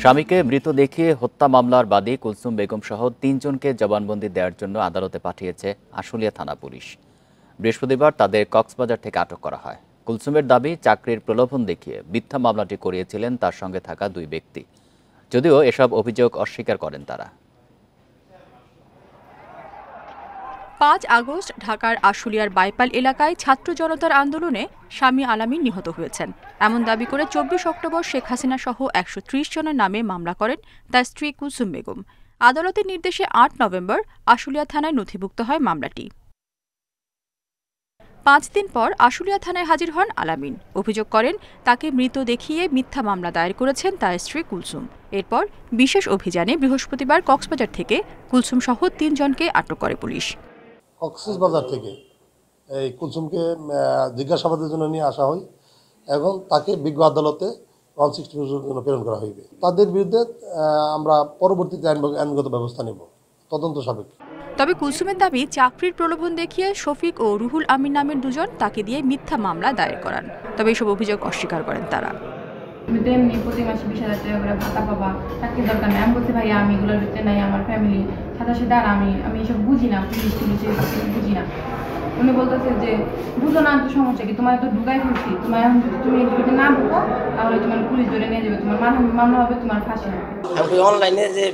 স্বামীকে মৃত দেখিয়ে হত্যা মামলার বাদী কুলসুম বেগম সহ ৩ জনকে জবানবন্দি দেওয়ার জন্য আদালতে পাঠিয়েছে আশুলিয়া থানা পুলিশ। বৃহস্পতিবার তাদের কক্সবাজার থেকে আটক করা হয়। কুলসুমের দাবি, চাকরির প্রলোভন দেখিয়ে মিথ্যা মামলাটি করিয়েছিলেন তার সঙ্গে থাকা 2 ব্যক্তি। যদিও এসব অভিযোগ অস্বীকার করেন তারা। ৫ আগস্ট ঢাকার আশুলিয়ার বাইপাল এলাকায় ছাত্র জনতার আন্দোলনে স্বামী আলামিন নিহত হয়েছেন এমন দাবি করে ২৪ অক্টোবর শেখ হাসিনা সহ ১৩০ জনের নামে মামলা করেন তার স্ত্রী কুলসুম বেগম। আদালতের নির্দেশে ৮ নভেম্বর আশুলিয়া থানায় নথিভুক্ত হয় মামলাটি। ৫ দিন পর আশুলিয়া থানায় হাজির হন আলামিন। অভিযোগ করেন তাকে মৃত দেখিয়ে মিথ্যা মামলা দায়ের করেছেন তার স্ত্রী কুলসুম। এরপর বিশেষ অভিযানে বৃহস্পতিবার কক্সবাজার থেকে কুলসুম সহ ৩ জনকে আটক করে পুলিশ। কক্সবাজার থেকে এই কুলসুমকে জিজ্ঞাসাবাদের জন্য নিয়ে আসা হয় এবং তাকে বিজ্ঞ আদালতে 160 জন্য প্রেরণ করা হইবে। তাদের বিরুদ্ধে আমরা পরবর্তীতে আইনগত ব্যবস্থা নেব তদন্ত সাপেক্ষে। তবে কুলসুমের দাবি, চাকরির প্রলোভন দেখিয়ে শফিক ও রুহুল আমিন নামের 2 জন তাকে দিয়ে মিথ্যা মামলা দায়ের করান। তবে এসব অভিযোগ অস্বীকার করেন তারা। এমনি প্রতি মাসে ২০,০০০ টাকা করে ভাতা পাবা, চাকরির দরকার নেই। আমি বলছি ভাই আমি এগুলোর ভিতরে নাই, আমার ফ্যামিলি সাথে আর আমি এসব বুঝি না, পুলিশ বুঝি না। উনি বলতেছে যে বুঝো না, তো সমস্যা কি, তোমার তো ঢুকাই ফেলছি, তোমার এখন যদি তুমি এর ভিতরে না ঢুকো তাহলে তোমার পুলিশ ধরে নিয়ে যাবে, তোমার মামলা হবে, তোমার ফাঁসি হবে। আমি অনলাইনে যে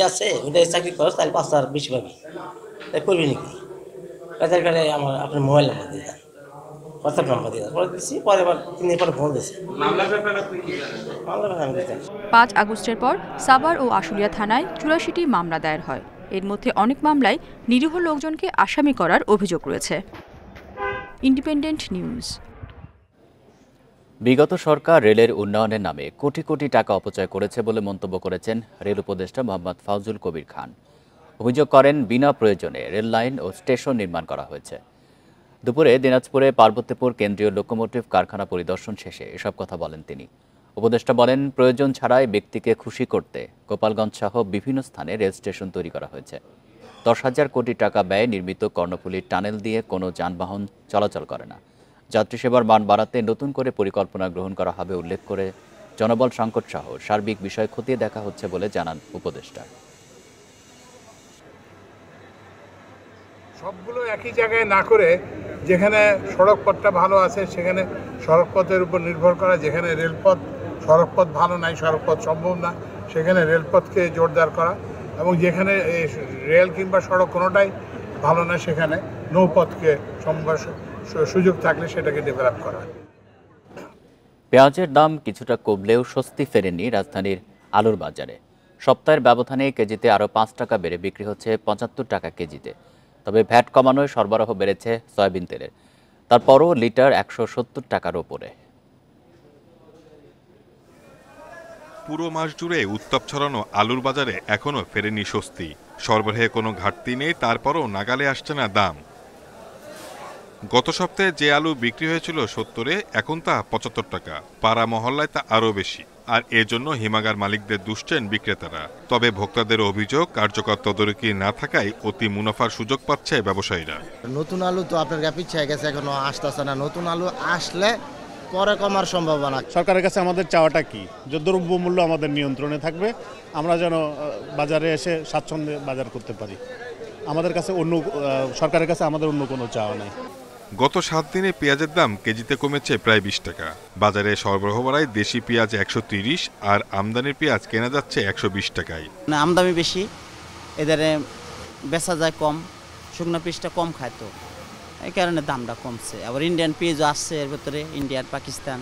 আছে ওইটা চাকরি করো তাহলে ৫,০০০ বেশি পাবি, তাই করবি নাকি? তার কারণে আমার আপনার মোবাইল নাম্বার দিয়ে দেন, হোয়াটসঅ্যাপ নাম্বার দিয়ে দেন, পরে দিচ্ছি, পরে আবার ৩ দিন পরে ফোন দিয়েছে। ৫ আগস্টের পর সাভার ও আশুলিয়া থানায় ৮৪টি মামলা দায়ের হয়। এর মধ্যে অনেক মামলায় নিরীহ লোকজনকে আসামি করার অভিযোগ রয়েছে। Independent news. বিগত সরকার রেলের উন্নয়নের নামে কোটি কোটি টাকা অপচয় করেছে বলে মন্তব্য করেছেন রেল উপদেষ্টা মোহাম্মদ ফাউজুল কবির খান। অভিযোগ করেন, বিনা প্রয়োজনে রেল লাইন ও স্টেশন নির্মাণ করা হয়েছে। দুপুরে দিনাজপুরে পার্বতীপুর কেন্দ্রীয় লোকোমোটিভ কারখানা পরিদর্শন শেষে এসব কথা বলেন তিনি। উপদেষ্টা বলেন, প্রয়োজন ছাড়াই ব্যক্তিকে খুশি করতে গোপালগঞ্জ সহ বিভিন্ন স্থানে রেল স্টেশন তৈরি করা হয়েছে। ১০,০০০ কোটি টাকা ব্যয়ে নির্মিত কর্ণফুলী টানেল দিয়ে কোনো যানবাহন চলাচল করে না। যাত্রী সেবার মান বাড়াতে নতুন করে পরিকল্পনা গ্রহণ করা হবে উল্লেখ করে জনবল সংকট সহ সার্বিক বিষয় খতিয়ে দেখা হচ্ছে বলে জানান উপদেষ্টা। সবগুলো একই জায়গায় না করে যেখানে সড়ক পথটা ভালো আছে সেখানে সড়ক পথের উপর নির্ভর করা, যেখানে রেলপথ সড়ক পথ ভালো নাই, সড়ক পথ সম্ভব না, সেখানে রেলপথকে জোরদার করা, এবং যেখানে রেল কিংবা সড়ক কোনোটাই ভালো না সেখানে নৌপথকে সুযোগ থাকলে সেটাকে ডেভেলপ করা। পেঁয়াজের দাম কিছুটা কমলেও স্বস্তি ফেরেনি রাজধানীর আলুর বাজারে। সপ্তাহের ব্যবধানে কেজিতে আরও ৫ টাকা বেড়ে বিক্রি হচ্ছে ৭৫ টাকা কেজিতে। তবে ভ্যাট কমানোয় সরবরাহ বেড়েছে সয়াবিন তেলের, তারপরও লিটার ১৭০ টাকার ওপরে। পুরো মাস জুড়ে উত্তাপ ছড়ানো আলুর বাজারে এখনও ফেরেনি স্বস্তি। সরবরাহে কোনো ঘাটতি নেই, তারপরও নাগালে আসছে না দাম। গত সপ্তাহে যে আলু বিক্রি হয়েছিল ৭০-এ, এখন তা ৭৫ টাকা। পাড়া মহল্লায় তা আরও বেশি। আর এজন্য হিমাগার মালিকদের দুষছেন বিক্রেতারা। তবে ভোক্তাদের অভিযোগ, কার্যকর তদারকি না থাকায় অতি মুনাফার সুযোগ পাচ্ছে ব্যবসায়ীরা। নতুন আলু তো আপনার গ্যাপিচ্ছে হয়ে গেছে, এখনো আসতেছে না। নতুন আলু আসলে পরে কমার সম্ভাবনা। সরকারের কাছে আমাদের চাওয়াটা কি, যে দ্রব্যমূল্য আমাদের নিয়ন্ত্রণে থাকবে, আমরা যেন বাজারে এসে স্বাচ্ছন্দ্যে বাজার করতে পারি। আমাদের কাছে সরকারের কাছে আমাদের অন্য কোনো চাওয়া নাই। গত ৭ দিনে পেঁয়াজের দাম কেজিতে কমেছে প্রায় ২০ টাকা। বাজারে সরবরাহ বাড়ায় দেশি পেঁয়াজ ১৩০ আর আমদানির পেঁয়াজ কেনা যাচ্ছে ১২০ টাকায়। আমদানি বেশি, এদের বেচা যায় কম, শুকনো পিসটা কম খায়, তো এই কারণে দামটা কমছে। আবার ইন্ডিয়ান পেঁয়াজও আসছে এর ভেতরে, ইন্ডিয়ার পাকিস্তান।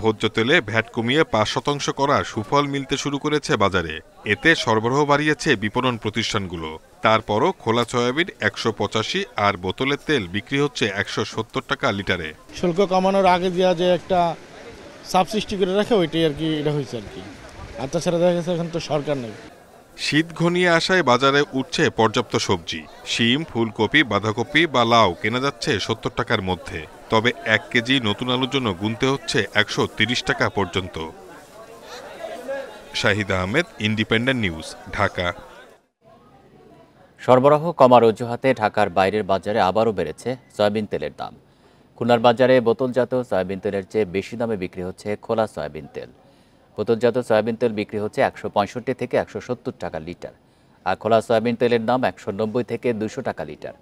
ভোজ্য তেলে ভ্যাট কমিয়ে ৫% করার সুফল মিলতে শুরু করেছে বাজারে। এতে সরবরাহ বাড়িয়েছে বিপণন প্রতিষ্ঠানগুলো। তারপরও খোলা সয়াবিন ১৮৫ আর বোতলের তেল বিক্রি হচ্ছে ১৭০ টাকা লিটারে। শুল্ক কমানোর আগে দেওয়া যে একটা চাপ সৃষ্টি করে রাখে, ওইটাই আর কি এটা হয়েছে আর কি। আর তাছাড়া দেখা গেছে এখন তো সরকার নেই। শীত ঘনিয়ে আসায় বাজারে উঠছে পর্যাপ্ত সবজি। শিম, ফুলকপি, বাঁধাকপি বা লাউ কেনা যাচ্ছে ৭০ টাকার মধ্যে। তবে ১ কেজি নতুন আলুর জন্য গুনতে হচ্ছে ১৩০ টাকা পর্যন্ত। Shahid Ahmed, independent news, Dhaka. সরবরাহ কমার অজুহাতে ঢাকার বাইরের বাজারে আবারও বেড়েছে সয়াবিন তেলের দাম। খুলনার বাজারে বোতলজাত সয়াবিন তেলের চেয়ে বেশি দামে বিক্রি হচ্ছে খোলা সয়াবিন তেল। বোতলজাত সয়াবিন তেল বিক্রি হচ্ছে 165 থেকে 170 টাকা লিটার, আর খোলা সয়াবিন তেলের দাম 190 থেকে 200 টাকা লিটার।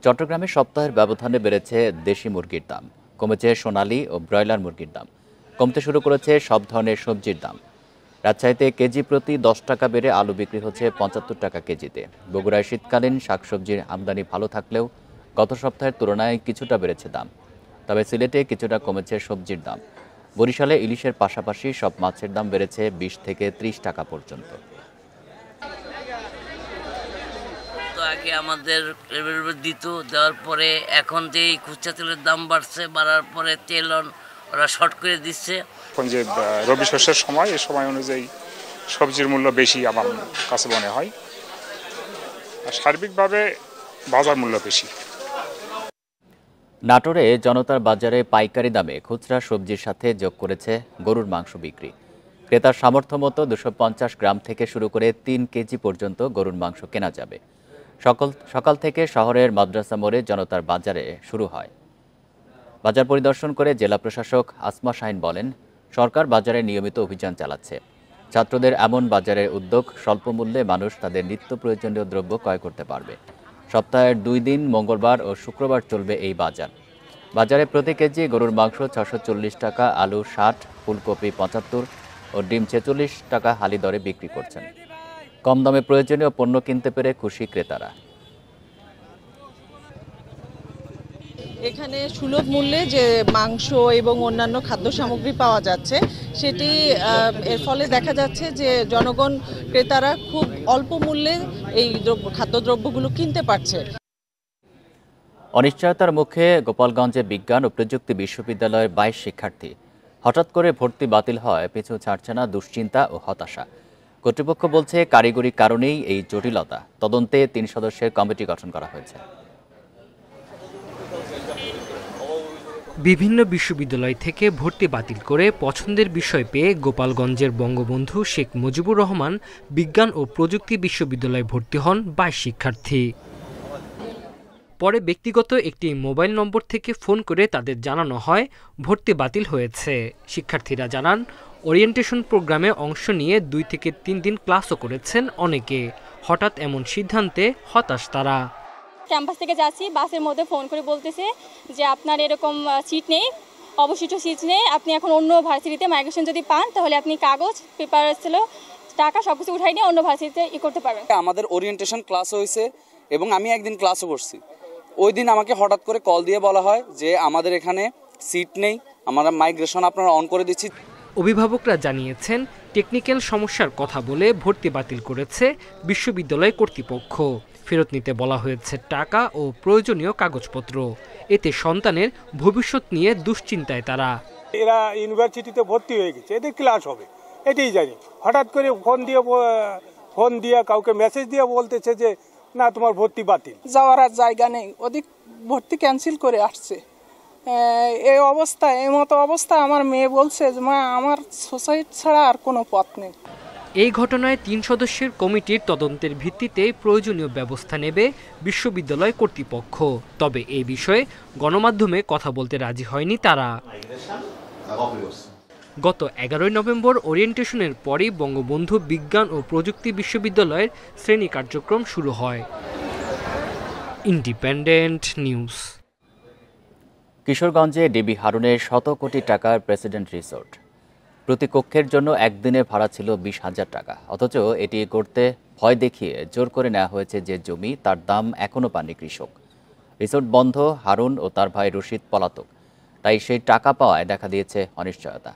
চট্টগ্রামে সপ্তাহের ব্যবধানে বেড়েছে দেশি মুরগির দাম, কমেছে সোনালী ও ব্রয়লার মুরগির দাম, কমতে শুরু করেছে সব ধরনের সবজির দাম। রাজশাহীতে কেজি প্রতি 10 টাকা বেড়ে আলু বিক্রি হচ্ছে 75 টাকা কেজিতে। বগুড়ায় শীতকালীন শাকসবজির আমদানি ভালো থাকলেও গত সপ্তাহের তুলনায় কিছুটা বেড়েছে দাম। তবে সিলেটে কিছুটা কমেছে সবজির দাম। বরিশালে ইলিশের পাশাপাশি সব মাছের দাম বেড়েছে 20 থেকে 30 টাকা পর্যন্ত। তো আগে আমাদের দিত, দেওয়ার পরে এখন যে খুচরা তেলের দাম বাড়ছে, বাড়ার পরে তেল ওরা শর্ট করে দিচ্ছে। এখন যে রবি শস্যের সময়, এই সময় অনুযায়ী সবজির মূল্য বেশি আমার কাছে মনে হয়, আর সার্বিকভাবে বাজার মূল্য বেশি। নাটোরে জনতার বাজারে পাইকারি দামে খুচরা সবজির সাথে যোগ করেছে গরুর মাংস বিক্রি। ক্রেতার সামর্থ্য মতো 250 গ্রাম থেকে শুরু করে 3 কেজি পর্যন্ত গরুর মাংস কেনা যাবে। সকাল থেকে শহরের মাদ্রাসা মোড়ে জনতার বাজারে শুরু হয়। বাজার পরিদর্শন করে জেলা প্রশাসক আসমা শাহিন বলেন, সরকার বাজারে নিয়মিত অভিযান চালাচ্ছে। ছাত্রদের এমন বাজারের উদ্যোগ স্বল্প মূল্যে মানুষ তাদের নিত্য প্রয়োজনীয় দ্রব্য ক্রয় করতে পারবে। সপ্তাহের 2 দিন মঙ্গলবার ও শুক্রবার চলবে এই বাজার। বাজারে প্রতি কেজি গরুর মাংস 640 টাকা, আলু 60, ফুলকপি 75 ও ডিম 46 টাকা হালি দরে বিক্রি করছেন। কম দামে প্রয়োজনীয় পণ্য কিনতে পেরে খুশি ক্রেতারা। এখানে সুলভ মূল্যে যে মাংস এবং অন্যান্য খাদ্য সামগ্রী পাওয়া যাচ্ছে, সেটি এর ফলে দেখা যাচ্ছে যে জনগণ, ক্রেতারা খুব অল্প মূল্যে এই খাদ্যদ্রব্যগুলো কিনতে পারছে। অনিশ্চয়তার মুখে গোপালগঞ্জে বিজ্ঞান ও প্রযুক্তি বিশ্ববিদ্যালয়ের 22 শিক্ষার্থী। হঠাৎ করে ভর্তি বাতিল হয় পিছু ছাড়ছে না দুশ্চিন্তা ও হতাশা। কর্তৃপক্ষ বলছে কারিগরি কারণেই এই জটিলতা। তদন্তে 3 সদস্যের কমিটি গঠন করা হয়েছে। বিভিন্ন বিশ্ববিদ্যালয় থেকে ভর্তি বাতিল করে পছন্দের বিষয় পেয়ে গোপালগঞ্জের বঙ্গবন্ধু শেখ মুজিবুর রহমান বিজ্ঞান ও প্রযুক্তি বিশ্ববিদ্যালয়ে ভর্তি হন 22 শিক্ষার্থী। পরে ব্যক্তিগত একটি মোবাইল নম্বর থেকে ফোন করে তাদের জানানো হয় ভর্তি বাতিল হয়েছে। শিক্ষার্থীরা জানান, ওরিয়েন্টেশন প্রোগ্রামে অংশ নিয়ে 2 থেকে 3 দিন ক্লাসও করেছেন অনেকে। হঠাৎ এমন সিদ্ধান্তে হতাশ তারা। ক্যাম্পাস থেকে যাচ্ছি, বাসের মধ্যে ফোন করে বলতেছে যে আপনার এরকম সিট নেই, অবশিষ্ট সিট নেই, আপনি এখন অন্য ভার্সিটিতে মাইগ্রেশন যদি পান তাহলে আপনি কাগজ, পেপার ছিল, টাকা সব কিছু উঠাই নিয়ে অন্য ভার্সিটিতে করতে পারবেন। আমাদের ওরিয়েন্টেশন ক্লাস হয়েছে এবং আমি একদিন ক্লাসও করছি। ওই দিন আমাকে হঠাৎ করে কল দিয়ে বলা হয় যে আমাদের এখানে সিট নেই, আমরা মাইগ্রেশন আপনারা অন করে দিচ্ছি। অভিভাবকরা জানিয়েছেন, টেকনিক্যাল সমস্যার কথা বলে ভর্তি বাতিল করেছে বিশ্ববিদ্যালয় কর্তৃপক্ষ। ফেরত নিতে বলা হয়েছে টাকা ও প্রয়োজনীয় কাগজপত্র। এতে সন্তানের ভবিষ্যৎ নিয়ে দুশ্চিন্তায় তারা। এরা ইউনিভার্সিটিতে ভর্তি হয়ে গেছে, এদের ক্লাস হবে এটাই জানি। হঠাৎ করে ফোন দিয়ে কাউকে মেসেজ দিয়ে বলতেছে যে না, তোমার ভর্তি বাতিল। যাওয়ার আর জায়গা নেই, ওদিক ভর্তি ক্যান্সেল করে আসছে। এই অবস্থা, এই মতো অবস্থা আমার মেয়ে বলছে যে মা, আমার সুসাইড ছাড়া আর কোনো পথ নেই। এই ঘটনায় 3 সদস্যের কমিটির তদন্তের ভিত্তিতে প্রয়োজনীয় ব্যবস্থা নেবে বিশ্ববিদ্যালয় কর্তৃপক্ষ। তবে এই বিষয়ে গণমাধ্যমে কথা বলতে রাজি হয়নি তারা। গত 11 নভেম্বর ওরিয়েন্টেশনের পরই বঙ্গবন্ধু বিজ্ঞান ও প্রযুক্তি বিশ্ববিদ্যালয়ের শ্রেণী কার্যক্রম শুরু হয়। Independent news. কিশোরগঞ্জে ডিবি হারুনের 100 কোটি টাকার প্রেসিডেন্ট রিসোর্ট। প্রতি কক্ষের জন্য একদিনের ভাড়া ছিল 20,000 টাকা। অথচ এটি করতে ভয় দেখিয়ে জোর করে নেওয়া হয়েছে যে জমি, তার দাম এখনও পাননি কৃষক। রিসোর্ট বন্ধ, হারুন ও তার ভাই রশিদ পলাতক। তাই সেই টাকা পাওয়ায় দেখা দিয়েছে অনিশ্চয়তা।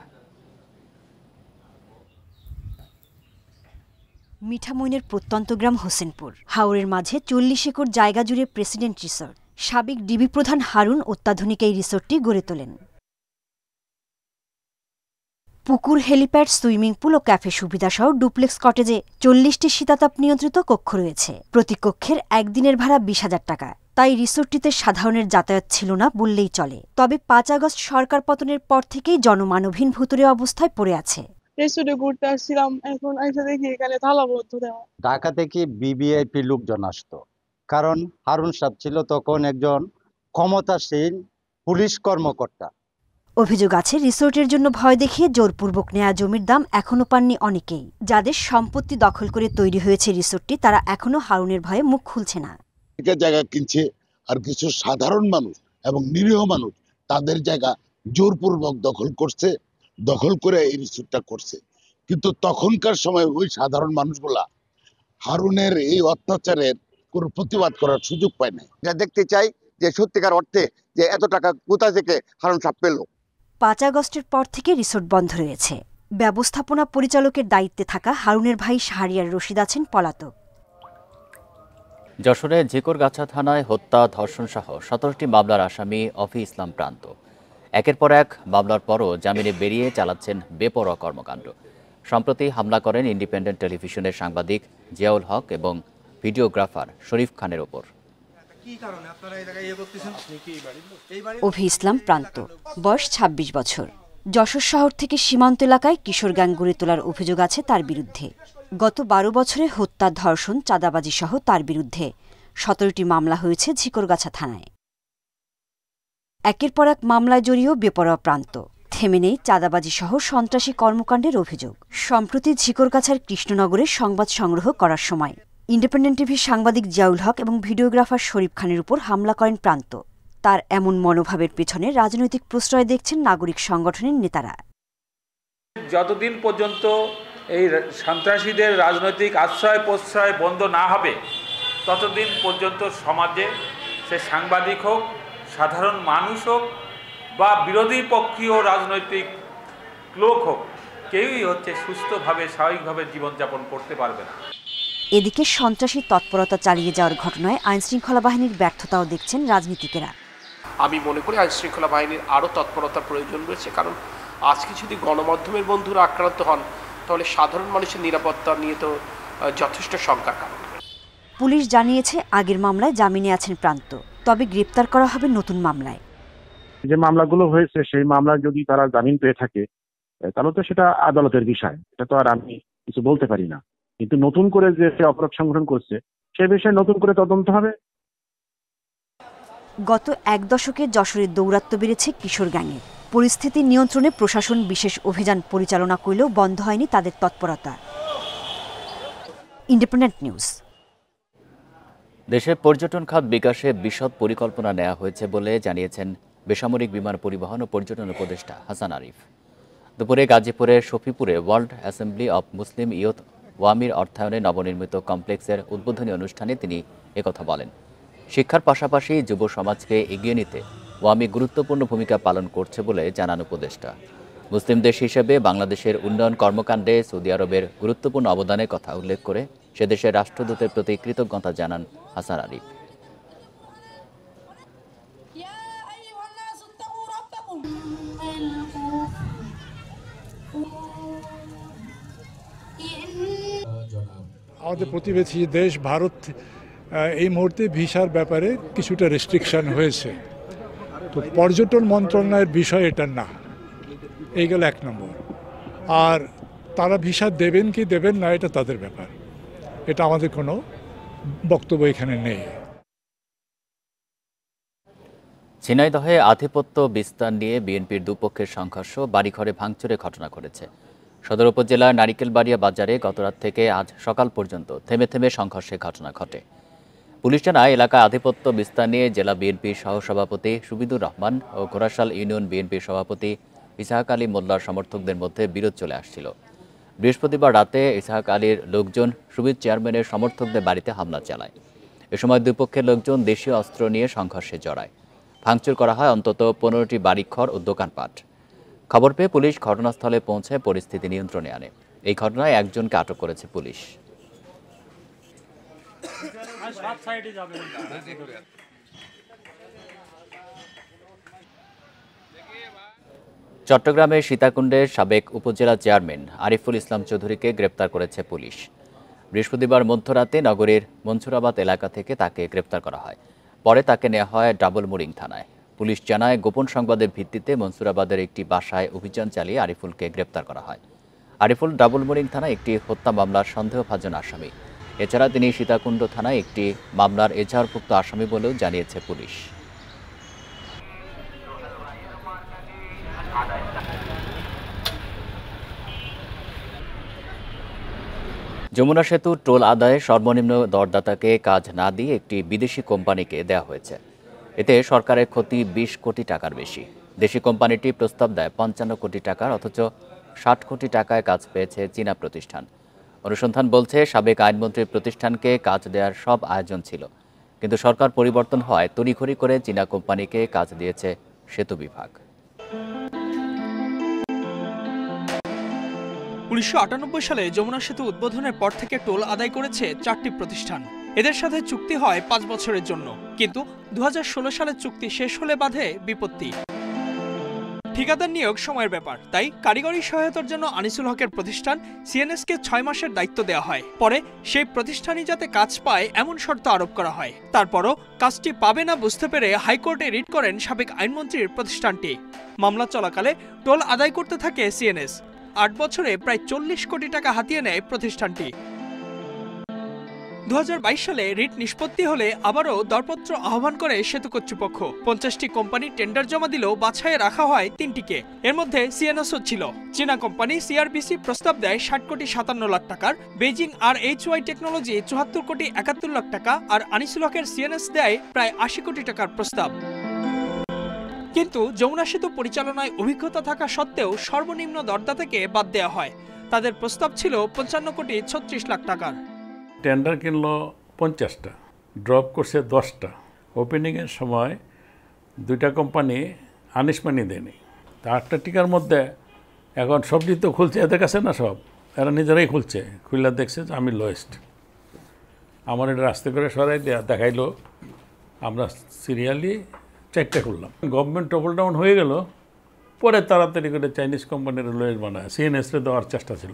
মিঠামইনের প্রত্যন্ত গ্রাম হোসেনপুর। হাওরের মাঝে 40 একর জায়গা জুড়ে প্রেসিডেন্ট রিসোর্ট। সাবেক ডিবি প্রধান হারুন অত্যাধুনিক এই রিসোর্টটি গড়ে তোলেন। পুকুর, হেলিপ্যাড, সুইমিং পুল ও ক্যাফে সুবিধাসহ ডুপ্লেক্স কটেজে 40টি শীতাতাপ নিয়ন্ত্রিত কক্ষ রয়েছে। প্রতি কক্ষের একদিনের ভাড়া 20,000 টাকা। তাই রিসোর্টটিতে সাধারণের যাতায়াত ছিল না বললেই চলে। তবে 5 আগস্ট সরকার পতনের পর থেকেই জনমানবহীন ভুতুড়ে অবস্থায় পড়ে আছে। রেস্টুরেন্টে ঘুরতে আসছিলাম, এখন এসে দেখি এখানে তালাবদ্ধ দেওয়া। ঢাকা থেকে বিবিআইপি লোকজন আসতো, কারণ হারুন সাহেব ছিল তখন একজন ক্ষমতাসীন পুলিশ কর্মকর্তা। অভিযোগ আছে রিসোর্টের জন্য ভয় দেখিয়ে জোরপূর্বক নেয়া জমির দাম এখনো পাননি অনেকেই। যাদের সম্পত্তি দখল করে তৈরি হয়েছে রিসোর্টটি, তারা এখনো হারুনের ভয়ে মুখ খুলছে না। জায়গা কিনছে আর কিছু সাধারণ মানুষ এবং নিরীহ মানুষ তাদের জায়গা জোরপূর্বক দখল করছে, দখল করে এই রিসোর্টটা করছে। কিন্তু তখনকার সময় ওই সাধারণ মানুষগুলা হারুনের এই অত্যাচারের কোনো প্রতিবাদ করার সুযোগ পায় না। যা দেখতে চাই যে সত্যিকার অর্থে যে এত টাকা কোথা থেকে হারুন সাহেব পেল। 5 আগস্টের পর থেকে রিসোর্ট বন্ধ রয়েছে। ব্যবস্থাপনা পরিচালকের দায়িত্বে থাকা হারুনের ভাই শাহরিয়ার রশিদ আছেন পলাতক। যশোরে ঝিকরগাছা থানায় হত্যা, ধর্ষণ সহ 17টি মামলার আসামি অফি ইসলাম প্রান্ত একের পর এক মামলার পরও জামিনে বেরিয়ে চালাচ্ছেন বেপরোয়া কর্মকাণ্ড। সম্প্রতি হামলা করেন ইন্ডিপেন্ডেন্ট টেলিভিশনের সাংবাদিক জিয়াউল হক এবং ভিডিওগ্রাফার শরীফ খানের ওপর। অভি ইসলাম প্রান্ত, বয়স 26 বছর। যশোর শহর থেকে সীমান্ত এলাকায় কিশোর গ্যাং গড়ে তোলার অভিযোগ আছে তার বিরুদ্ধে। গত 12 বছরে হত্যা, ধর্ষণ, চাঁদাবাজি সহ তার বিরুদ্ধে 17টি মামলা হয়েছে ঝিকরগাছা থানায়। একের পর এক মামলায় জড়িয়েও বেপরোয়া প্রান্ত। থেমে নেই চাঁদাবাজি সহ সন্ত্রাসী কর্মকাণ্ডের অভিযোগ। সম্প্রতি ঝিকরগাছার কৃষ্ণনগরে সংবাদ সংগ্রহ করার সময় ইন্ডিপেন্ডেন্ট টিভির সাংবাদিক জিয়াউল হক এবং ভিডিওগ্রাফার শরীফ খানের উপর হামলা করেন প্রান্ত। তার এমন মনোভাবের পেছনে রাজনৈতিক প্রশ্রয় দেখছেন নাগরিক সংগঠনের নেতারা। যতদিন পর্যন্ত এই সন্ত্রাসীদের রাজনৈতিক আশ্রয় প্রশ্রয় বন্ধ না হবে, ততদিন পর্যন্ত সমাজে সে সাংবাদিক হোক, সাধারণ মানুষ হোক বা বিরোধী পক্ষীয় রাজনৈতিক লোক হোক, কেউই সুস্থভাবে স্বাভাবিকভাবে জীবনযাপন করতে পারবে না। এদিকে সন্ত্রাসী তৎপরতা চালিয়ে যাওয়ার ঘটনায় আইনশৃঙ্খলা বাহিনীর ব্যর্থতাও দেখছেন রাজনীতিকেরা। আমি মনে করি আইনশৃঙ্খলা বাহিনীর আরও তৎপরতার প্রয়োজন রয়েছে, কারণ আজকে যদি গণমাধ্যমের বন্ধুরা আক্রান্ত হন তাহলে সাধারণ মানুষের নিরাপত্তা নিয়ে তো যথেষ্ট শঙ্কার কারণ। পুলিশ জানিয়েছে আগের মামলায় জামিনে আছেন প্রান্ত, তবে গ্রেপ্তার করা হবে নতুন মামলায়। যে মামলাগুলো হয়েছে সেই মামলা যদি তারা জামিন পেয়ে থাকে তাহলে তো সেটা আদালতের বিষয়, এটা তো আর আমি কিছু বলতে পারি না। কিন্তু নতুন করে যে অপরাধ সংগঠন করছে সে বিষয়ে নতুন করে তদন্ত হবে। গত 1 দশকে যশোরের দৌরাত্ম্য বেড়েছে কিশোর গ্যাংয়ের। পরিস্থিতি নিয়ন্ত্রণে প্রশাসন বিশেষ অভিযান পরিচালনা করলেও বন্ধ হয়নি তাদের তৎপরতা। Independent news. দেশে পর্যটন খাত বিকাশে বিশদ পরিকল্পনা নেওয়া হয়েছে বলে জানিয়েছেন বেসামরিক বিমান পরিবহন ও পর্যটন উপদেষ্টা হাসান আরিফ। দুপুরে গাজীপুরের শফিপুরে World Assembly of Muslim Youth ওয়ামির অর্থায়নে নবনির্মিত কমপ্লেক্সের উদ্বোধনী অনুষ্ঠানে তিনি একথা বলেন। শিক্ষার পাশাপাশি যুব সমাজকে এগিয়ে নিতে ওয়ামি গুরুত্বপূর্ণ ভূমিকা পালন করছে বলে জানান উপদেষ্টা। মুসলিম দেশ হিসেবে বাংলাদেশের উন্নয়ন কর্মকাণ্ডে সৌদি আরবের গুরুত্বপূর্ণ অবদানের কথা উল্লেখ করে সে দেশের রাষ্ট্রদূতের প্রতি কৃতজ্ঞতা জানান হাসান আরিফ। আমাদের প্রতিবেশী দেশ ভারত এই মুহূর্তে ভিসার ব্যাপারে কিছুটা রেস্ট্রিকশন হয়েছে, তো পর্যটন মন্ত্রণালয়ের বিষয় এটা না, এই গেল 1 নম্বর। আর তারা ভিসা দেবেন কি দেবেন না এটা তাদের ব্যাপার, এটা আমাদের কোনো বক্তব্য এখানে নেই। ঝিনাইদহে আধিপত্য বিস্তার নিয়ে বিএনপির দুপক্ষের সংঘর্ষ, বাড়িঘরে ভাঙচুরের ঘটনা ঘটেছে। সদর উপজেলার নারিকেলবাড়িয়া বাজারে গতরাত থেকে আজ সকাল পর্যন্ত থেমে থেমে সংঘর্ষের ঘটনা ঘটে। পুলিশ জানায় এলাকায় আধিপত্য বিস্তার নিয়ে জেলা বিএনপির সহসভাপতি সুবিদুর রহমান ও ঘোড়াশাল ইউনিয়ন বিএনপির সভাপতি ইসহাক আলী মোল্লার সমর্থকদের মধ্যে বিরোধ চলে আসছিল। বৃহস্পতিবার রাতে ইসহাক আলীর লোকজন সুবিদ চেয়ারম্যানের সমর্থকদের বাড়িতে হামলা চালায়। এ সময় দুই পক্ষের লোকজন দেশীয় অস্ত্র নিয়ে সংঘর্ষে জড়ায়। ভাঙচুর করা হয় অন্তত 15টি বাড়িঘর ও দোকানপাট। খবর পেয়ে পুলিশ ঘটনাস্থলে পৌঁছে পরিস্থিতি নিয়ন্ত্রণে আনে। এই ঘটনায় একজনকে আটক করেছে পুলিশ। চট্টগ্রামের সীতাকুণ্ডের সাবেক উপজেলা চেয়ারম্যান আরিফুল ইসলাম চৌধুরীকে গ্রেপ্তার করেছে পুলিশ। বৃহস্পতিবার মধ্যরাতে নগরীর মনসুরাবাদ এলাকা থেকে তাকে গ্রেপ্তার করা হয়। পরে তাকে নেওয়া হয় ডাবল মুরিং থানায়। পুলিশ জানায় গোপন সংবাদের ভিত্তিতে মনসুরাবাদের একটি বাসায় অভিযান চালিয়ে আরিফুলকে গ্রেপ্তার করা হয়। আরিফুল ডাবল মুরিং থানায় একটি হত্যা মামলার সন্দেহভাজন আসামি। এছাড়া তিনি সীতাকুণ্ড থানায় একটি মামলার এজাহারভুক্ত আসামি বলেও জানিয়েছে পুলিশ। যমুনা সেতু টোল আদায়ে সর্বনিম্ন দরদাতাকে কাজ না দিয়ে একটি বিদেশি কোম্পানিকে দেওয়া হয়েছে। এতে সরকারের ক্ষতি ২০ কোটি টাকার বেশি। দেশি কোম্পানিটি প্রস্তাব দেয় ৫৫ কোটি টাকার, অথচ ৬০ কোটি টাকায় কাজ পেয়েছে চীনা প্রতিষ্ঠান। অনুসন্ধান বলছে, সাবেক আইনমন্ত্রীর প্রতিষ্ঠানকে কাজ দেওয়ার সব আয়োজন ছিল, কিন্তু সরকার পরিবর্তন হওয়ায় তড়িঘড়ি করে চীনা কোম্পানিকে কাজ দিয়েছে সেতু বিভাগ। ১৯৯৮ সালে যমুনা সেতু উদ্বোধনের পর থেকে টোল আদায় করেছে ৪টি প্রতিষ্ঠান। এদের সাথে চুক্তি হয় ৫ বছরের জন্য, কিন্তু ২০১৬ সালে চুক্তি শেষ হলে বাধে বিপত্তি। ঠিকাদার নিয়োগ সময়ের ব্যাপার, তাই কারিগরি সহায়তার জন্য আনিসুল হকের প্রতিষ্ঠান সিএনএসকে ৬ মাসের দায়িত্ব দেওয়া হয়। পরে সেই প্রতিষ্ঠানই যাতে কাজ পায় এমন শর্ত আরোপ করা হয়। তারপরও কাজটি পাবে না বুঝতে পেরে হাইকোর্টে রিট করেন সাবেক আইনমন্ত্রীর প্রতিষ্ঠানটি। মামলা চলাকালে টোল আদায় করতে থাকে সিএনএস। ৮ বছরে প্রায় ৪০ কোটি টাকা হাতিয়ে নেয় প্রতিষ্ঠানটি। ২০২২ সালে রিট নিষ্পত্তি হলে আবারও দরপত্র আহ্বান করে সেতু কর্তৃপক্ষ। ৫০টি কোম্পানি টেন্ডার জমা দিলেও বাছাইয়ে রাখা হয় ৩টিকে। এর মধ্যে সিএনএসও ছিল। চীনা কোম্পানি সিআরবিসি প্রস্তাব দেয় ৬০ কোটি ৫৭ লাখ টাকার, বেইজিং আর এইচওয়াই টেকনোলজি ৭৪ কোটি ৭১ লাখ টাকা, আর আনিসুল হকের সিএনএস দেয় প্রায় ৮০ কোটি টাকার প্রস্তাব। কিন্তু যমুনা সেতু পরিচালনায় অভিজ্ঞতা থাকা সত্ত্বেও সর্বনিম্ন দরদাতাকে বাদ দেওয়া হয়। তাদের প্রস্তাব ছিল ৫৫ কোটি ৩৬ লাখ টাকার। টেন্ডার কিনলো 50টা, ড্রপ করছে 10টা। ওপেনিংয়ের সময় 2টা কোম্পানি আনিসমানি দেয়নি। তা 8টা টিকার মধ্যে এখন সবজি তো খুলছে এদের কাছে না, সব এরা নিজেরাই খুলছে। খুললে দেখছে যে আমি লোয়েস্ট। আমার এটা রাস্তা করে সরাই দেখাইলো, আমরা সিরিয়ালি 4টা খুললাম। গভর্নমেন্ট টপল ডাউন হয়ে গেল, পরে তাড়াতাড়ি করে চাইনিজ কোম্পানির লোয়েস্ট বানায় সিএনএসরে দেওয়ার চেষ্টা ছিল।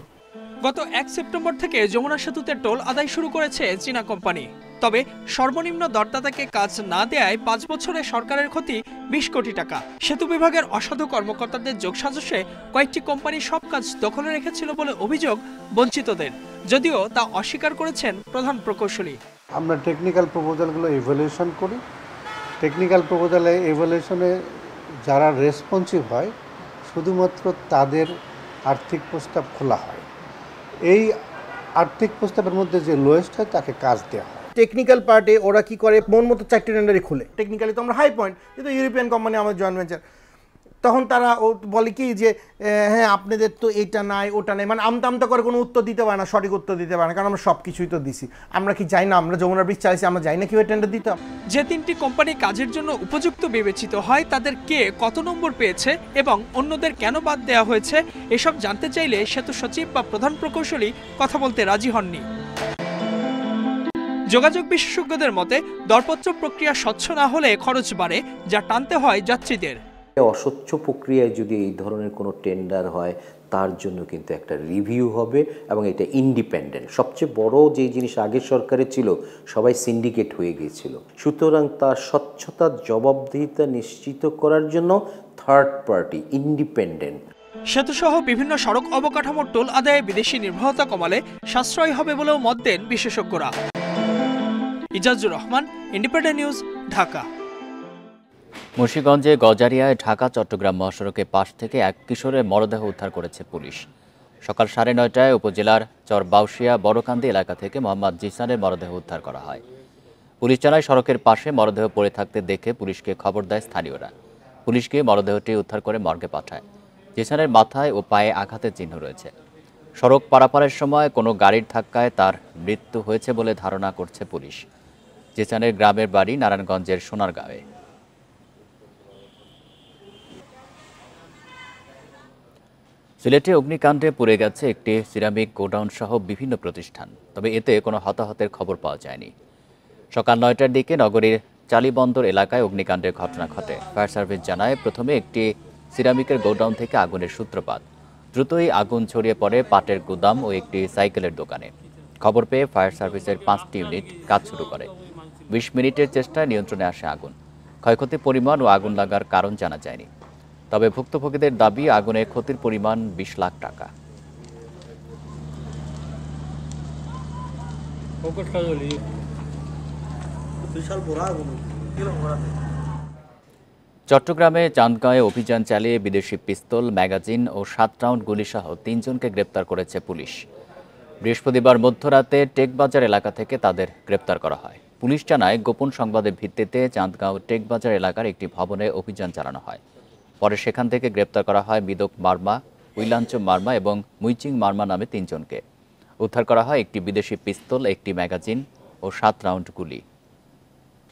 গত ১ সেপ্টেম্বর থেকে যমুনা সেতুতে টোল আদায় শুরু করেছে চীনা কোম্পানি। তবে সর্বনিম্ন দরদাতাকে কাজ না দেয়ায় ৫ বছরে সরকারের ক্ষতি ২০ কোটি টাকা। সেতু বিভাগের অসাধু কর্মকর্তাদের যোগসাজশে কয়েকটি কোম্পানি সব কাজ দখলে রেখেছিল বলে অভিযোগ বঞ্চিতদের, যদিও তা অস্বীকার করেছেন প্রধান প্রকৌশলী। আমরা টেকনিক্যাল প্রপোজালগুলো ইভ্যালুয়েশন করি। টেকনিক্যাল প্রপোজালে ইভ্যালুয়েশনে যারা রেসপন্সিভ হয় শুধুমাত্র তাদের আর্থিক প্রস্তাব খোলা হয়। এই আর্থিক প্রস্তাবের মধ্যে যে লোয়েস্ট হয় তাকে কাজ দেওয়া হয়। টেকনিক্যাল পার্টে ওরা কি করে, মন মতো 4টি টেন্ডারই খুলে। টেকনিক্যালি তো আমরা হাই পয়েন্ট, কিন্তু ইউরোপিয়ান কোম্পানি আমাদের জয়েন্ট ভেঞ্চার, তখন তারা বলে কি যে হ্যাঁ আপনাদের তো এটা নাই ওটা নাই, মানে আমতা করে কোনো উত্তর দিতে পারে না, সঠিক উত্তর দিতে পারে না, কারণ আমরা সব কিছুই তো দিছি। আমরা কি যাই না, আমরা যমুনা ব্রিজ চাইছি, আমরা যাই না কিভাবে টেন্ডার দিতাম। যে 3টি কোম্পানি কাজের জন্য উপযুক্ত বিবেচিত হয় তাদের কে কত নম্বর পেয়েছে এবং অন্যদের কেন বাদ দেওয়া হয়েছে এসব জানতে চাইলে সেতু সচিব বা প্রধান প্রকৌশলী কথা বলতে রাজি হননি। যোগাযোগ বিশেষজ্ঞদের মতে দরপত্র প্রক্রিয়া স্বচ্ছ না হলে খরচ বাড়ে, যা টানতে হয় যাত্রীদের। অস্বচ্ছ প্রক্রিয়ায় যদি এই ধরনের কোনো টেন্ডার হয় তার জন্য কিন্তু একটা রিভিউ হবে এবং এটা ইন্ডিপেন্ডেন্ট। সবচেয়ে বড় যে জিনিস আগের সরকারে ছিল, সবাই সিন্ডিকেট হয়ে গিয়েছিল। সুতরাং তার স্বচ্ছতার জবাবদিহিতা নিশ্চিত করার জন্য থার্ড পার্টি ইন্ডিপেন্ডেন্ট। সেতুসহ বিভিন্ন সড়ক অবকাঠামোর টোল আদায়ে বিদেশি নির্ভরতা কমালে সাশ্রয় হবে বলেও মত দেন বিশেষজ্ঞরা। Ijazur Rahman, independent news, Dhaka. মুন্সিগঞ্জে গজারিয়ায় ঢাকা চট্টগ্রাম মহাসড়কের পাশ থেকে এক কিশোরের মরদেহ উদ্ধার করেছে পুলিশ। সকাল 9:30টায় উপজেলার চরবাউশিয়া বড়কান্দি এলাকা থেকে মোহাম্মদ জিসানের মরদেহ উদ্ধার করা হয়। পুলিশ জানায় সড়কের পাশে মরদেহ পড়ে থাকতে দেখে পুলিশকে খবর দেয় স্থানীয়রা। পুলিশ গিয়ে মরদেহটি উদ্ধার করে মর্গে পাঠায়। জিসানের মাথায় ও পায়ে আঘাতের চিহ্ন রয়েছে। সড়ক পারাপারের সময় কোনো গাড়ির ধাক্কায় তার মৃত্যু হয়েছে বলে ধারণা করছে পুলিশ। জিসানের গ্রামের বাড়ি নারায়ণগঞ্জের সোনারগাঁওয়ে। সিলেটে অগ্নিকাণ্ডে পুড়ে গেছে একটি সিরামিক গোডাউন সহ বিভিন্ন প্রতিষ্ঠান, তবে এতে কোনো হতাহতের খবর পাওয়া যায়নি। সকাল 9টার দিকে নগরীর চালিবন্দর এলাকায় অগ্নিকাণ্ডের ঘটনা ঘটে। ফায়ার সার্ভিস জানায় প্রথমে একটি সিরামিকের গোডাউন থেকে আগুনের সূত্রপাত। দ্রুতই আগুন ছড়িয়ে পড়ে পাটের গুদাম ও একটি সাইকেলের দোকানে। খবর পেয়ে ফায়ার সার্ভিসের 5টি ইউনিট কাজ শুরু করে। 20 মিনিটের চেষ্টায় নিয়ন্ত্রণে আসে আগুন। ক্ষয়ক্ষতির পরিমাণ ও আগুন লাগার কারণ জানা যায়নি। তবে ভুক্তভোগীদের দাবি আগুনের ক্ষতির পরিমাণ 20 লাখ টাকা। চট্টগ্রামে চান্দগাঁয়ে অভিযান চালিয়ে বিদেশি পিস্তল, ম্যাগাজিন ও 7 রাউন্ড গুলিসহ 3 জনকে গ্রেপ্তার করেছে পুলিশ। বৃহস্পতিবার মধ্যরাতে টেকবাজার এলাকা থেকে তাদের গ্রেপ্তার করা হয়। পুলিশ জানায়, গোপন সংবাদের ভিত্তিতে চাঁদগাঁও টেকবাজার এলাকার একটি ভবনে অভিযান চালানো হয়। পরে সেখান থেকে গ্রেপ্তার করা হয় বিদক মার্মা, উইলাঞ্চ মার্মা এবং মুইচিং মার্মা নামে 3 জনকে। উদ্ধার করা হয় একটি বিদেশি পিস্তল, একটি ম্যাগাজিন ও 7 রাউন্ড গুলি।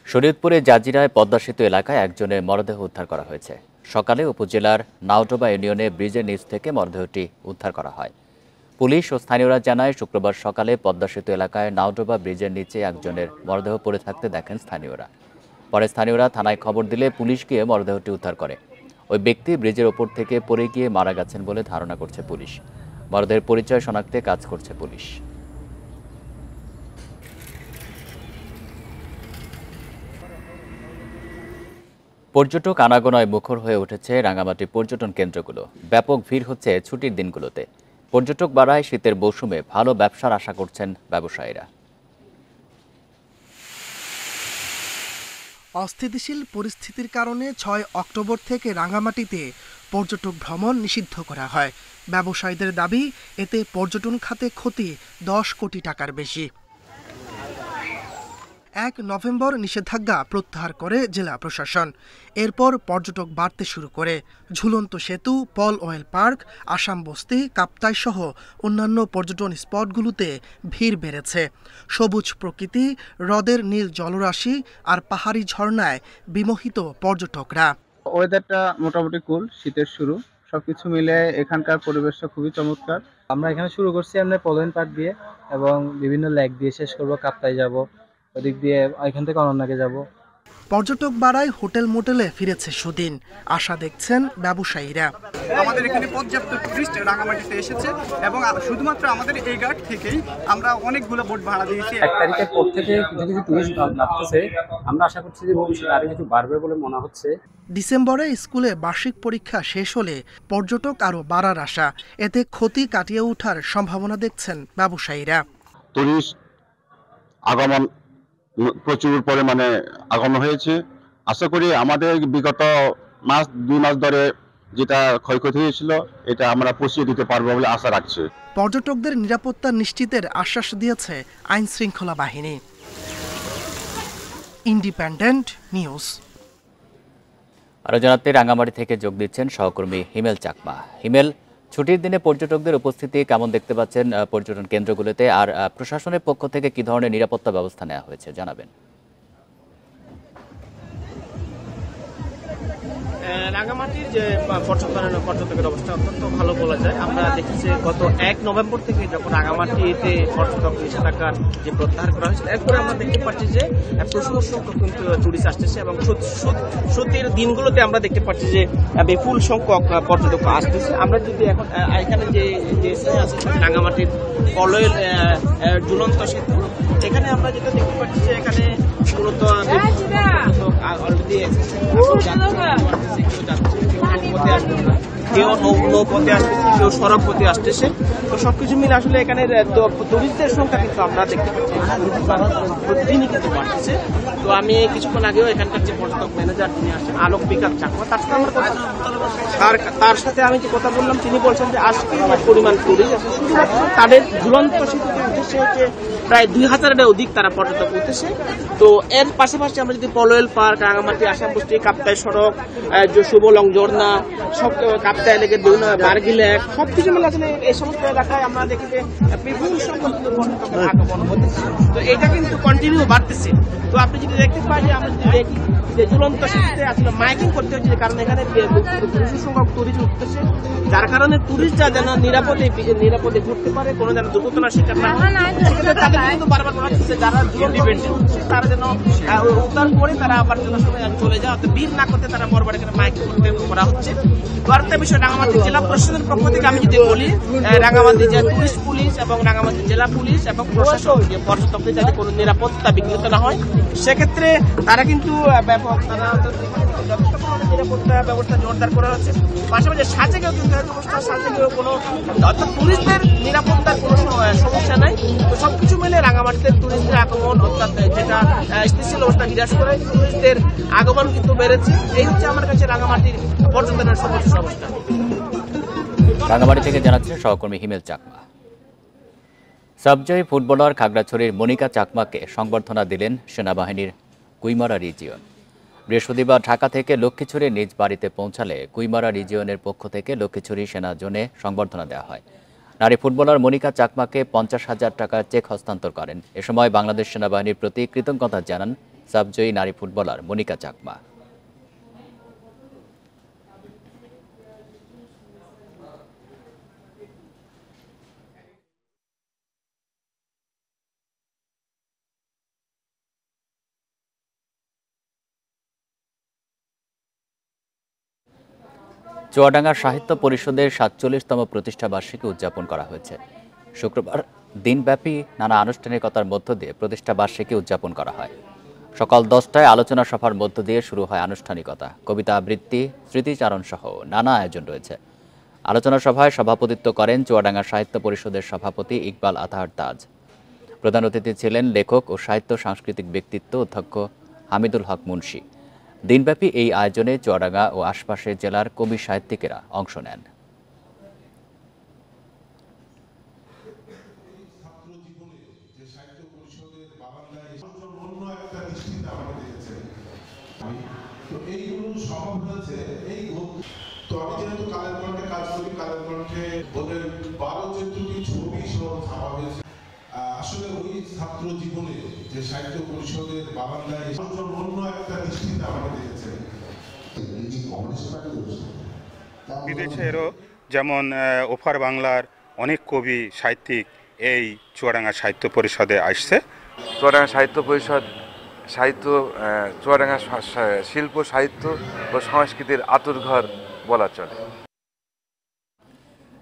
শরীয়তপুরে জাজিরায় পদ্মা সেতু এলাকায় একজনের মরদেহ উদ্ধার করা হয়েছে। সকালে উপজেলার নাওডোবা ইউনিয়নে ব্রিজের নিচ থেকে মরদেহটি উদ্ধার করা হয়। পুলিশ ও স্থানীয়রা জানায়, শুক্রবার সকালে পদ্মা সেতু এলাকায় নাওডোবা ব্রিজের নিচে একজনের মরদেহ পড়ে থাকতে দেখেন স্থানীয়রা। পরে স্থানীয়রা থানায় খবর দিলে পুলিশ গিয়ে মরদেহটি উদ্ধার করে। ওই ব্যক্তি ব্রিজের ওপর থেকে পড়ে গিয়ে মারা গেছেন বলে ধারণা করছে পুলিশ। মরদেহের পরিচয় শনাক্তে কাজ করছে পুলিশ। পর্যটক আনাগোনায় মুখর হয়ে উঠেছে রাঙামাটি পর্যটন কেন্দ্রগুলো। ব্যাপক ভিড় হচ্ছে ছুটির দিনগুলোতে। পর্যটক বাড়ায় শীতের মৌসুমে ভালো ব্যবসার আশা করছেন ব্যবসায়ীরা। অস্থিতিশীল পরিস্থিতির কারণে 6 অক্টোবর থেকে রাঙামাটিতে পর্যটক ভ্রমণ নিষিদ্ধ করা হয়। ব্যবসায়ীদের দাবি, এতে পর্যটন খাতে ক্ষতি 10 কোটি টাকার বেশি। 1 নভেম্বর নিষেধাজ্ঞা প্রত্যাহার করে জেলা প্রশাসন। এরপর পর্যটক বাড়তে শুরু করে। ঝুলন্ত সেতু, পল অয়েল পার্ক, আসাম বস্তি, কাপ্তাই সহ অন্যান্য পর্যটন স্পটগুলোতে ভিড় বেড়েছে। সবুজ প্রকৃতি, হ্রদের নীল জলরাশি আর পাহাড়ি ঝর্ণায় বিমোহিত পর্যটকরা। ওয়েদারটা মোটামুটি কুল, শীতের শুরু, সবকিছু মিলে এখানকার পরিবেশটা খুবই চমৎকার। আমরা এখানে শুরু করছি আমরা পল অয়েল পার্ক দিয়ে এবং বিভিন্ন লেক দিয়ে শেষ করব, কাপ্তাই যাব, ওদিক দিয়ে এখান থেকে অনন্যাকে যাব। পর্যটক বাড়ায় হোটেল মোটেলে ফিরেছে সুদিন। আশা দেখছেন ব্যবসায়ীরা। আমাদের এখানে পর্যাপ্ত টুরিস্ট রাঙামাটিতে এসেছে এবং শুধুমাত্র আমাদের এই ঘাট থেকেই আমরা অনেকগুলো বোট ভাড়া দিয়েছি। 1 তারিখের পর থেকে কিছু কিছু টুরিস্ট বাড়তেছে। আমরা আশা করছি যে ভবিষ্যতে আরো কিছু বাড়বে বলে মনে হচ্ছে। ডিসেম্বরে স্কুলে বার্ষিক পরীক্ষা শেষ হলে পর্যটক আরও বাড়ার আশা। এতে ক্ষতি কাটিয়ে ওঠার সম্ভাবনা দেখছেন ব্যবসায়ীরা। টুরিস্ট আগমন প্রচুর পরিমাণে আগমন হয়েছে। আশা করি আমাদের বিগত 2 মাস ধরে যেটা ক্ষয়ক্ষতি হয়েছিল এটা আমরা পুষিয়ে দিতে পারবো বলে আশা রাখছি। পর্যটকদের নিরাপত্তা নিশ্চিতের আশ্বাস দিয়েছে আইন শৃঙ্খলা বাহিনী। Independent news. আরো জানাতে রাঙামাটি থেকে যোগ দিচ্ছেন সহকর্মী হিমেল চাকমা। হিমেল, ছুটির দিনে পর্যটকদের উপস্থিতি কেমন দেখতে পাচ্ছেন পর্যটন কেন্দ্রগুলোতে, আর প্রশাসনের পক্ষ থেকে কি ধরনের নিরাপত্তা ব্যবস্থা নেওয়া হয়েছে জানাবেন। রাঙামাটির যে পর্যটকের অবস্থা অত্যন্ত ভালো বলা যায়। আমরা দেখেছি গত 1 নভেম্বর থেকে যখন রাঙামাটিতে পর্যটক নিষেধাজ্ঞার যে প্রত্যাহার করা হয়েছিল, এরপরে আমরা দেখতে পাচ্ছি যে প্রচুর সংখ্যক কিন্তু টুরিস্ট আসতেছে এবং ছুটির দিনগুলোতে আমরা দেখতে পাচ্ছি যে বিপুল সংখ্যক পর্যটক আসতেছে। আমরা যদি এখন এখানে যে আছে রাঙামাটির পল অয়েল ঝুলন্ত সেতু, এখানে আমরা যেটা দেখতে পাচ্ছি যে এখানে মূলত অলরেডি কেউ নৌপথে আসতেছে, কেউ সড়ক পথে আসতেছে। তো সবকিছু মিলে আসলে এখানে টুরিস্টদের সংখ্যা কিন্তু আমরা দেখতে পাচ্ছি প্রতিদিনই কিন্তু বাড়তেছে। তো আমি কিছুক্ষণ আগেও এখানকার যে পর্যটক ম্যানেজার তিনি আসছেন আলোক বিকাশ চাকমা, তার সাথে আমার কথা, তার সাথে আমি যে কথা বললাম তিনি বলছেন যে আজকে পরিমাণ টুরিস্ট আছে শুধুমাত্র তাদের ঝুলন্ত সেতুতে উদ্দেশ্যে হচ্ছে প্রায় 2000-এর অধিক তারা পর্যটক উঠেছে। তো এর পাশাপাশি আমরা যদি পল অয়েল পার্ক, রাঙামাটি, আসাম বস্তি, কাপ্তাই সড়ক, শুভলং ঝর্ণা, সব কাপ্তাই লেকের বিভিন্ন বার্গি লেক সবকিছু মিলে আসলে এই সমস্ত এলাকায় আমরা দেখি যে বিপুল সংখ্যক কিন্তু পর্যটকের আগমন হতেছে। তো এটা কিন্তু কন্টিনিউ বাড়তেছে। তো আপনি যদি দেখতে পাই যে আমরা যদি দেখি যে ঝুলন্ত সেতুতে আসলে মাইকিং করতে হচ্ছে, কারণ এখানে প্রচুর সংখ্যক টুরিস্ট উঠতেছে, যার কারণে টুরিস্টরা যেন নিরাপদে ঘুরতে পারে, কোনো যেন দুর্ঘটনার শিকার না হয়। তাদের কিন্তু বারবার বলা হচ্ছে যারা তারা যেন উদ্ধার করে তারা আবার চলে যায়, ভিড় না করতে তারা বারবার এখানে মাইকিং করতে করা হচ্ছে। তো আরেকটা বিষয়, রাঙামাটি জেলা প্রশাসনের পক্ষ থেকে আমি যদি বলি, রাঙামাটি যে টুরিস্ট পুলিশ এবং রাঙামাটি জেলা পুলিশ এবং প্রশাসন যে পর্যটকদের যাতে কোনো নিরাপত্তা বিঘ্নিত না হয় সেক্ষেত্রে তারা কিন্তু ব্যাপক নিরাপত্তা ব্যবস্থা জোরদার করা হচ্ছে। পাশাপাশি সাজেকেও কিন্তু সাজেকেও কোনো অর্থাৎ টুরিস্টদের নিরাপত্তার কোনো সমস্যা নাই। তো সবকিছু মিলে রাঙামাটিতে টুরিস্টদের আগমন অর্থাৎ যেটা স্থিতিশীল অবস্থা বিরাজ করে, টুরিস্টদের আগমন কিন্তু বেড়েছে। এই হচ্ছে আমার কাছে রাঙামাটির পর্যটনের সর্বোচ্চ অবস্থা। রাঙামাটি থেকে জানাচ্ছেন সহকর্মী হিমেল চাকমা। সাবজয়ী ফুটবলার খাগড়াছড়ির মনিকা চাকমাকে সংবর্ধনা দিলেন সেনাবাহিনীর কুইমারা রিজিয়ন। বৃহস্পতিবার ঢাকা থেকে লক্ষ্মীছড়ির নিজ বাড়িতে পৌঁছালে কুইমারা রিজিয়নের পক্ষ থেকে লক্ষ্মীছড়ি সেনা জোনে সংবর্ধনা দেওয়া হয়। নারী ফুটবলার মনিকা চাকমাকে 50,000 টাকার চেক হস্তান্তর করেন। এ সময় বাংলাদেশ সেনাবাহিনীর প্রতি কৃতজ্ঞতা জানান সাবজয়ী নারী ফুটবলার মনিকা চাকমা। চুয়াডাঙ্গা সাহিত্য পরিষদের 47তম প্রতিষ্ঠা বার্ষিকী উদযাপন করা হয়েছে। শুক্রবার দিনব্যাপী নানা আনুষ্ঠানিকতার মধ্য দিয়ে প্রতিষ্ঠা বার্ষিকী উদযাপন করা হয়। সকাল 10টায় আলোচনা সভার মধ্য দিয়ে শুরু হয় আনুষ্ঠানিকতা। কবিতা আবৃত্তি, স্মৃতিচারণ সহ নানা আয়োজন রয়েছে। আলোচনা সভায় সভাপতিত্ব করেন চুয়াডাঙ্গা সাহিত্য পরিষদের সভাপতি ইকবাল আতাহার তাজ। প্রধান অতিথি ছিলেন লেখক ও সাহিত্য সাংস্কৃতিক ব্যক্তিত্ব অধ্যক্ষ হামিদুল হক মুন্সি। দিনব্যাপী এই আয়োজনে চুয়াডাঙ্গা ও আশপাশের জেলার কবি সাহিত্যিকেরা অংশ নেন। আসলে ওই ছাত্র জীবনে যে সাহিত্য পরিষদের বারান্দায় অন্য একটা দৃষ্টিতে আমরা দেখেছি। বিদেশেরও যেমন ওপার বাংলার অনেক কবি সাহিত্যিক এই চুয়াডাঙ্গা সাহিত্য পরিষদে আসছে। চুয়াডাঙ্গা সাহিত্য পরিষদ চুয়াডাঙ্গা শিল্প সাহিত্য ও সংস্কৃতির আতুরঘর বলা চলে।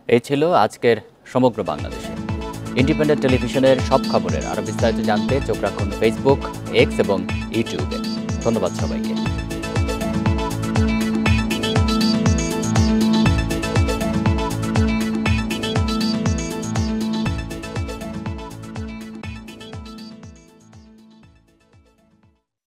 এই ছিল আজকের সমগ্র বাংলাদেশে ইন্ডিপেন্ডেন্ট টেলিভিশনের সব খবরের আরো বিস্তারিত জানতে চোখ রাখুন ফেসবুক, এক্স এবং ইউটিউবে। ধন্যবাদ সবাইকে।